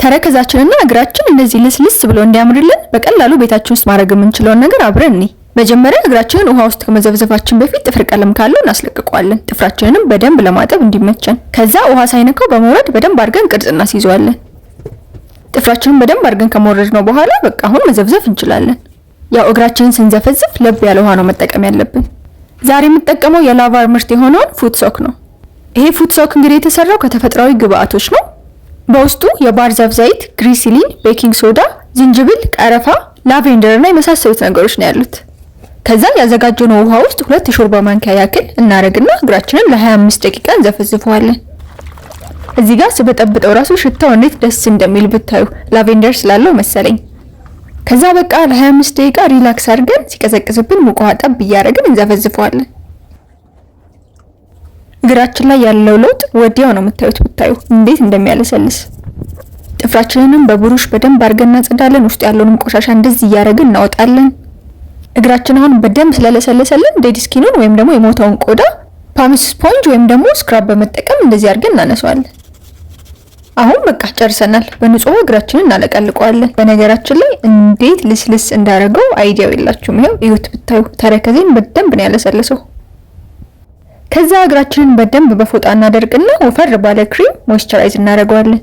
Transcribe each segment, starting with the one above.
ተረከዛችንና እግራችን እንደዚህ ልስልስ ብሎ እንዲያምርልን በቀላሉ ቤታችን ውስጥ ማድረግ የምንችለውን ነገር አብረን እንይ። መጀመሪያ እግራችንን ውሃ ውስጥ ከመዘፍዘፋችን በፊት ጥፍር ቀለም ካለው እናስለቅቀዋለን። ጥፍራችንንም በደንብ ለማጠብ እንዲመቸን። ከዛ ውሃ ሳይነካው በመውረድ በደንብ አድርገን ቅርጽ እናስይዘዋለን። ጥፍራችንን በደንብ አድርገን ከመወረድነው በኋላ በቃ አሁን መዘፍዘፍ እንችላለን። ያው እግራችንን ስንዘፈዝፍ ለብ ያለ ውሃ ነው መጠቀም ያለብን። ዛሬ የምጠቀመው የላቫር ምርት የሆነውን ፉት ሶክ ነው። ይሄ ፉት ሶክ እንግዲህ የተሰራው ከተፈጥሯዊ ግብአቶች ነው። በውስጡ የባህር ዛፍ ዘይት፣ ግሪሲሊን፣ ቤኪንግ ሶዳ፣ ዝንጅብል፣ ቀረፋ፣ ላቬንደር እና የመሳሰሉት ነገሮች ነው ያሉት። ከዛ ያዘጋጀነው ውሃ ውስጥ 2 የሾርባ ማንኪያ ያክል እናረግና እግራችንን ለ25 ደቂቃ እንዘፈዝፈዋለን። እዚህ ጋር ስበጠብጠው ራሱ ሽታው እንዴት ደስ እንደሚል ብታዩ፣ ላቬንደር ስላለው መሰለኝ። ከዛ በቃ ለ25 ደቂቃ ሪላክስ አድርገን ሲቀዘቅዝብን ሙቅ ውሃ ጠብ እያደረግን እንዘፈዝፈዋለን። እግራችን ላይ ያለው ለውጥ ወዲያው ነው የምታዩት። ብታዩ እንዴት እንደሚያለሰልስ። ጥፍራችንንም በብሩሽ በደንብ አድርገን እናጸዳለን። ውስጥ ያለውንም ቆሻሻ እንደዚህ እያደረግን እናወጣለን። እግራችን አሁን በደንብ ስለለሰለሰልን ዴድ ስኪኑን ወይም ደግሞ የሞተውን ቆዳ ፓምስ ስፖንጅ ወይም ደግሞ ስክራብ በመጠቀም እንደዚህ አድርገን እናነሳዋለን። አሁን በቃ ጨርሰናል። በንጹህ እግራችንን እናለቀልቀዋለን። በነገራችን ላይ እንዴት ልስልስ እንዳደረገው አይዲያው የላችሁም። ይሄው እዩት ብታዩ ተረከዜን በደንብ ነው ያለሰለሰው። ከዛ እግራችንን በደንብ በፎጣ እናደርቅና ወፈር ባለ ክሪም ሞይስቸራይዝ እናደርገዋለን።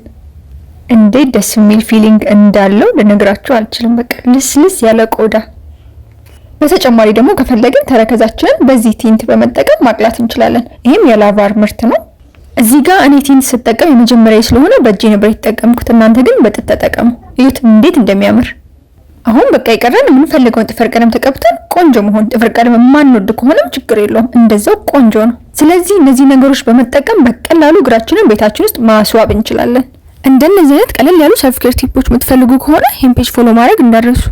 እንዴት ደስ የሚል ፊሊንግ እንዳለው ልነግራችሁ አልችልም። በቃ ልስልስ ያለ ቆዳ። በተጨማሪ ደግሞ ከፈለግን ተረከዛችንን በዚህ ቲንት በመጠቀም ማቅላት እንችላለን። ይሄም የላቫር ምርት ነው። እዚህ ጋር እኔ ቲንት ስጠቀም የመጀመሪያ ስለሆነ በእጄ ነበር የተጠቀምኩት። እናንተ ግን በጥጥ ተጠቀሙ። እዩት እንዴት እንደሚያምር። አሁን በቃ የቀረን የምንፈልገውን ጥፍር ቀለም ተቀብተን ቆንጆ መሆን። ጥፍር ቀለም የማንወድ ከሆነም ችግር የለውም፣ እንደዛው ቆንጆ ነው። ስለዚህ እነዚህ ነገሮች በመጠቀም በቀላሉ እግራችንን ቤታችን ውስጥ ማስዋብ እንችላለን። እንደነዚህ አይነት ቀለል ያሉ ሰልፍ ኬር ቲፖች የምትፈልጉ ከሆነ ይሄን ፔጅ ፎሎ ማድረግ እንዳትረሱ።